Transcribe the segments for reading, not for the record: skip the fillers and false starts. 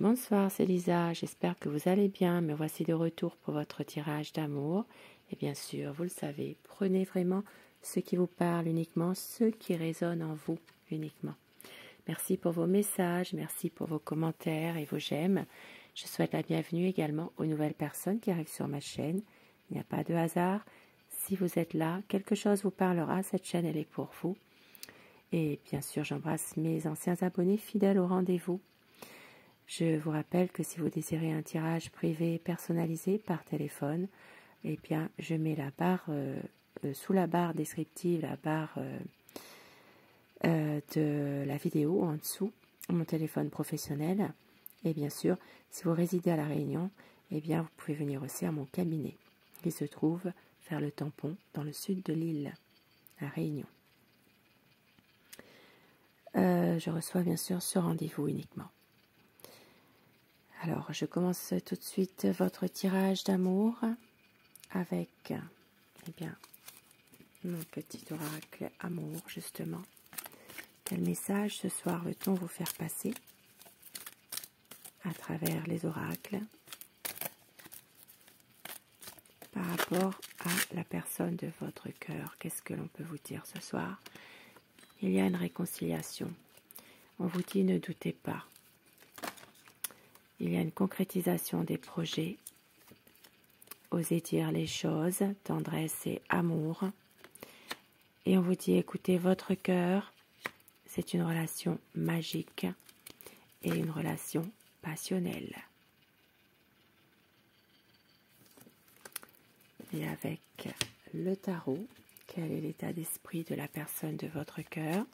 Bonsoir, c'est Lisa, j'espère que vous allez bien. Me voici de retour pour votre tirage d'amour. Et bien sûr, vous le savez, prenez vraiment ce qui vous parle uniquement, ce qui résonne en vous uniquement. Merci pour vos messages, merci pour vos commentaires et vos j'aime. Je souhaite la bienvenue également aux nouvelles personnes qui arrivent sur ma chaîne. Il n'y a pas de hasard. Si vous êtes là, quelque chose vous parlera, cette chaîne elle est pour vous. Et bien sûr, j'embrasse mes anciens abonnés fidèles au rendez-vous. Je vous rappelle que si vous désirez un tirage privé personnalisé par téléphone, eh bien, je mets la barre sous la barre descriptive, la barre de la vidéo en dessous, mon téléphone professionnel. Et bien sûr, si vous résidez à La Réunion, eh bien, vous pouvez venir aussi à mon cabinet qui se trouve vers le Tampon, dans le sud de l'île, La Réunion. Je reçois bien sûr ce rendez-vous uniquement. Alors, je commence tout de suite votre tirage d'amour avec, eh bien, mon petit oracle amour, justement. Quel message ce soir veut-on vous faire passer à travers les oracles par rapport à la personne de votre cœur? Qu'est-ce que l'on peut vous dire ce soir? Il y a une réconciliation. On vous dit ne doutez pas. Il y a une concrétisation des projets. Osez dire les choses, tendresse et amour. Et on vous dit écoutez votre cœur. C'est une relation magique et une relation passionnelle. Et avec le tarot, quel est l'état d'esprit de la personne de votre cœur?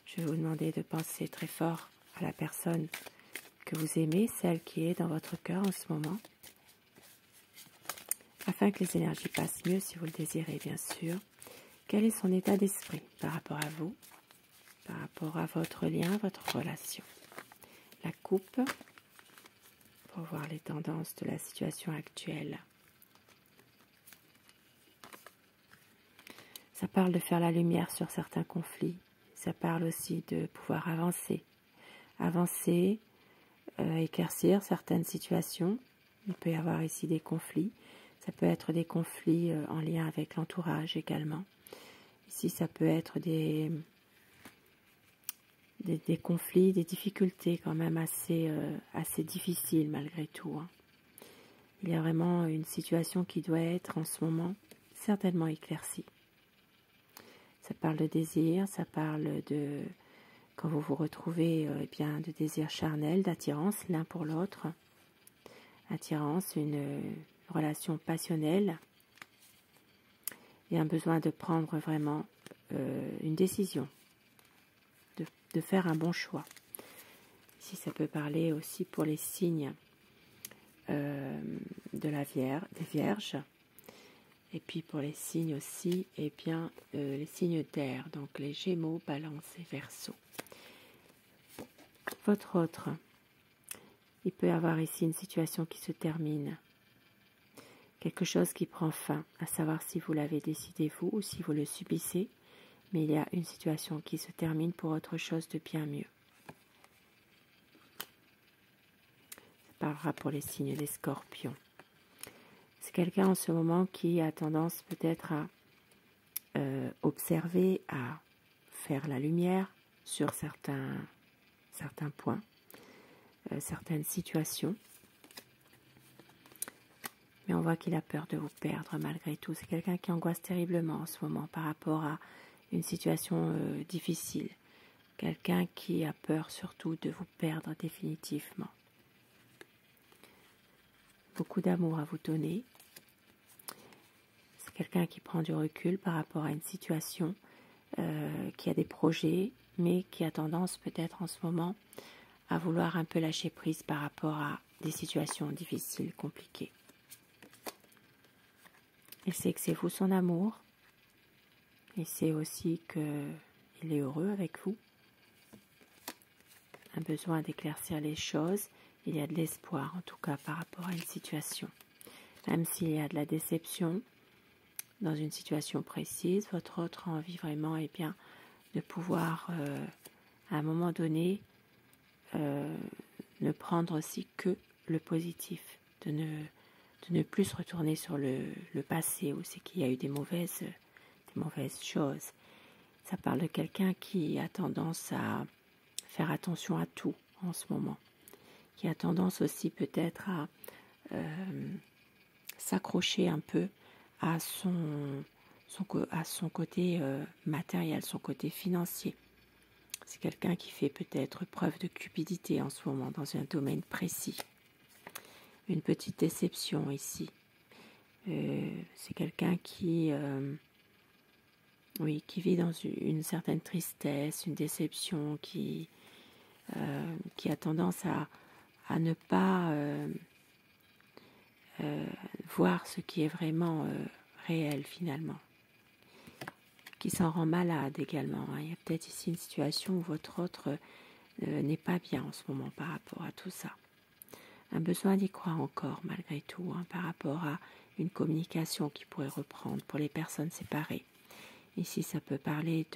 Je vais vous demander de penser très fort à la personne que vous aimez, celle qui est dans votre cœur en ce moment, afin que les énergies passent mieux si vous le désirez, bien sûr. Quel est son état d'esprit par rapport à vous, par rapport à votre lien, votre relation? La coupe, pour voir les tendances de la situation actuelle. Ça parle de faire la lumière sur certains conflits. Ça parle aussi de pouvoir avancer. Éclaircir certaines situations. Il peut y avoir ici des conflits. Ça peut être des conflits en lien avec l'entourage également. Ici, ça peut être des conflits, des difficultés quand même assez difficiles malgré tout. Hein. Il y a vraiment une situation qui doit être en ce moment certainement éclaircie. Ça parle de désir, ça parle de quand vous vous retrouvez bien de désir charnel, d'attirance l'un pour l'autre. Attirance, une relation passionnelle et un besoin de prendre vraiment une décision, de faire un bon choix. Ici, ça peut parler aussi pour les signes des Vierges. Et puis pour les signes aussi, eh bien, les signes d'air, donc les Gémeaux, Balance et Verseau. Votre autre, il peut y avoir ici une situation qui se termine, quelque chose qui prend fin, à savoir si vous l'avez décidé vous ou si vous le subissez, mais il y a une situation qui se termine pour autre chose de bien mieux. Ça parlera pour les signes des Scorpions. C'est quelqu'un en ce moment qui a tendance peut-être à observer, à faire la lumière sur certains points, certaines situations. Mais on voit qu'il a peur de vous perdre malgré tout. C'est quelqu'un qui angoisse terriblement en ce moment par rapport à une situation difficile. Quelqu'un qui a peur surtout de vous perdre définitivement. Beaucoup d'amour à vous donner. C'est quelqu'un qui prend du recul par rapport à une situation, qui a des projets, mais qui a tendance peut-être en ce moment à vouloir un peu lâcher prise par rapport à des situations difficiles, compliquées. Il sait que c'est vous son amour. Il sait aussi qu'il est heureux avec vous. Un besoin d'éclaircir les choses. Il y a de l'espoir, en tout cas, par rapport à une situation. Même s'il y a de la déception dans une situation précise, votre autre a envie vraiment, eh bien, de pouvoir, à un moment donné, ne prendre aussi que le positif, de ne plus se retourner sur le passé où c'est qu'il y a eu des mauvaises choses. Ça parle de quelqu'un qui a tendance à faire attention à tout en ce moment, qui a tendance aussi peut-être à s'accrocher un peu à son côté matériel, son côté financier. C'est quelqu'un qui fait peut-être preuve de cupidité en ce moment dans un domaine précis. Une petite déception ici. C'est quelqu'un qui vit dans une certaine tristesse, une déception, qui a tendance à ne pas voir ce qui est vraiment réel finalement, qui s'en rend malade également. Il y a peut-être ici une situation où votre autre n'est pas bien en ce moment par rapport à tout ça. Un besoin d'y croire encore malgré tout, par rapport à une communication qui pourrait reprendre pour les personnes séparées. Ici, ça peut parler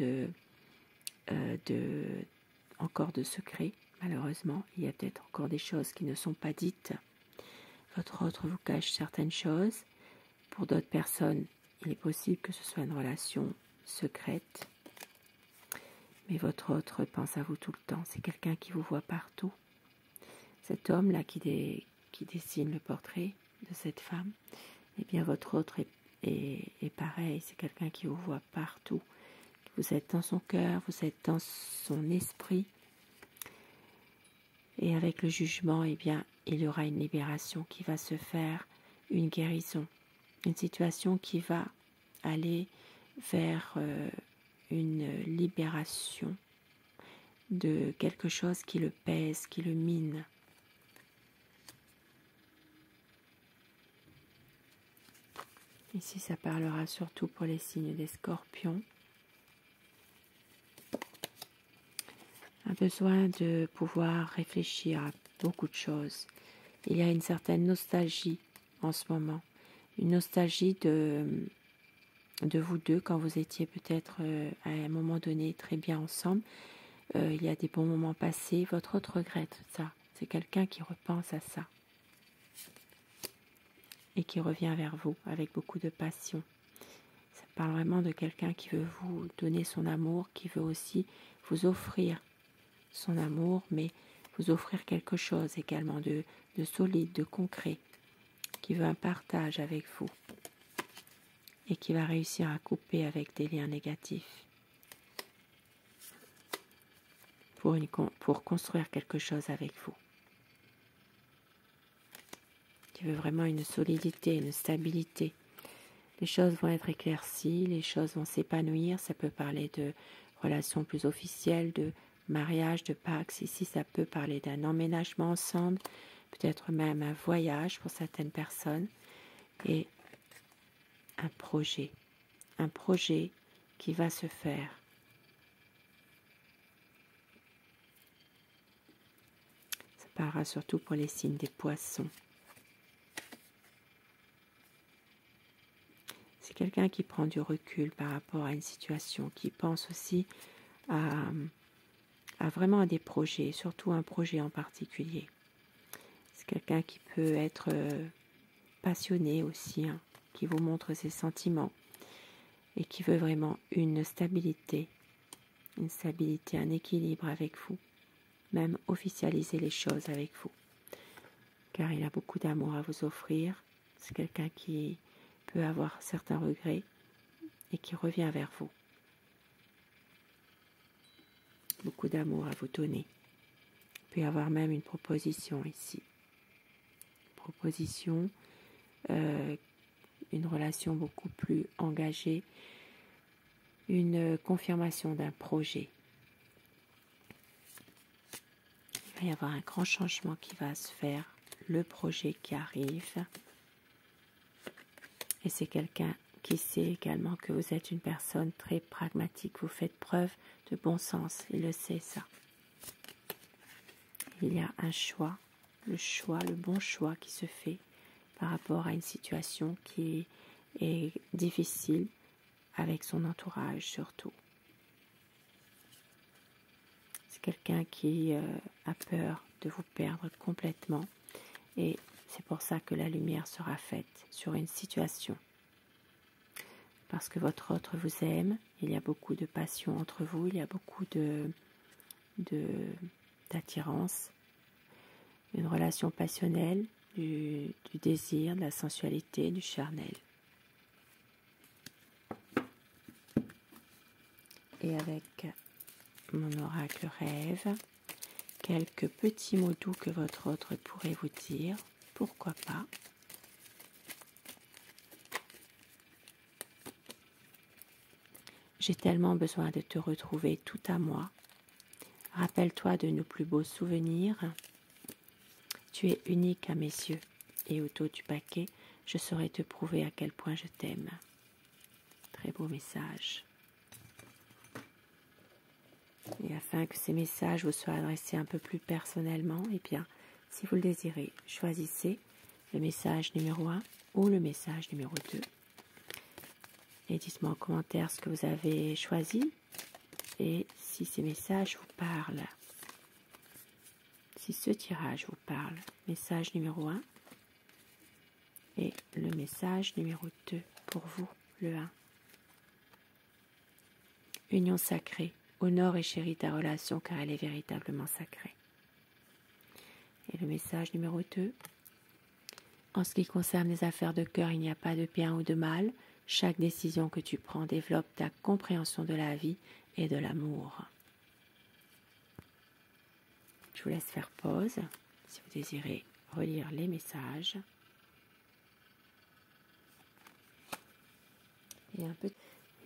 encore de secrets, malheureusement. Il y a peut-être encore des choses qui ne sont pas dites. Votre autre vous cache certaines choses. Pour d'autres personnes, il est possible que ce soit une relation secrète. Mais votre autre pense à vous tout le temps. C'est quelqu'un qui vous voit partout. Cet homme-là qui dessine le portrait de cette femme, eh bien votre autre est pareil. C'est quelqu'un qui vous voit partout. Vous êtes dans son cœur, vous êtes dans son esprit. Et avec le jugement, eh bien, il y aura une libération qui va se faire, une guérison. Une situation qui va aller vers une libération de quelque chose qui le pèse, qui le mine. Ici, ça parlera surtout pour les signes des scorpions. Un besoin de pouvoir réfléchir à beaucoup de choses. Il y a une certaine nostalgie en ce moment. Une nostalgie de vous deux quand vous étiez peut-être à un moment donné très bien ensemble. Il y a des bons moments passés. Votre autre regrette ça. C'est quelqu'un qui repense à ça. Et qui revient vers vous avec beaucoup de passion. Ça parle vraiment de quelqu'un qui veut vous donner son amour, qui veut aussi vous offrir son amour, mais vous offrir quelque chose également de solide, de concret, qui veut un partage avec vous et qui va réussir à couper avec des liens négatifs pour construire quelque chose avec vous. Qui veut vraiment une solidité, une stabilité. Les choses vont être éclaircies, les choses vont s'épanouir. Ça peut parler de relations plus officielles, de mariage, de Pax. Ici, ça peut parler d'un emménagement ensemble, peut-être même un voyage pour certaines personnes. Et un projet qui va se faire. Ça parlera surtout pour les signes des poissons. C'est quelqu'un qui prend du recul par rapport à une situation, qui pense aussi à vraiment à des projets, surtout un projet en particulier. C'est quelqu'un qui peut être passionné aussi, qui vous montre ses sentiments et qui veut vraiment une stabilité, un équilibre avec vous, même officialiser les choses avec vous. Car il a beaucoup d'amour à vous offrir. C'est quelqu'un qui peut avoir certains regrets et qui revient vers vous. Beaucoup d'amour à vous donner. Il peut y avoir même une proposition ici. Proposition, une relation beaucoup plus engagée, une confirmation d'un projet. Il va y avoir un grand changement qui va se faire, le projet qui arrive. Et c'est quelqu'un qui sait également que vous êtes une personne très pragmatique, vous faites preuve de bon sens, il le sait ça. Il y a un choix, le bon choix qui se fait par rapport à une situation qui est difficile avec son entourage surtout. C'est quelqu'un qui a peur de vous perdre complètement. Et c'est pour ça que la lumière sera faite sur une situation. Parce que votre autre vous aime, il y a beaucoup de passion entre vous, il y a beaucoup d'attirance, une relation passionnelle, du désir, de la sensualité, du charnel. Et avec mon oracle rêve, quelques petits mots doux que votre autre pourrait vous dire, pourquoi pas. J'ai tellement besoin de te retrouver tout à moi. Rappelle-toi de nos plus beaux souvenirs. Tu es unique à mes yeux, et au dos du paquet, je saurai te prouver à quel point je t'aime. Très beau message. Et afin que ces messages vous soient adressés un peu plus personnellement, eh bien, si vous le désirez, choisissez le message numéro 1 ou le message numéro 2. Et dites-moi en commentaire ce que vous avez choisi et si ces messages vous parlent. Si ce tirage vous parle, message numéro 1 et le message numéro 2 pour vous, le 1. Union sacrée, honore et chéris ta relation car elle est véritablement sacrée. Et le message numéro 2. En ce qui concerne les affaires de cœur, il n'y a pas de bien ou de mal. Chaque décision que tu prends développe ta compréhension de la vie et de l'amour. Je vous laisse faire pause si vous désirez relire les messages. Et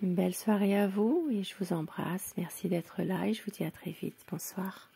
une belle soirée à vous et je vous embrasse. Merci d'être là et je vous dis à très vite. Bonsoir.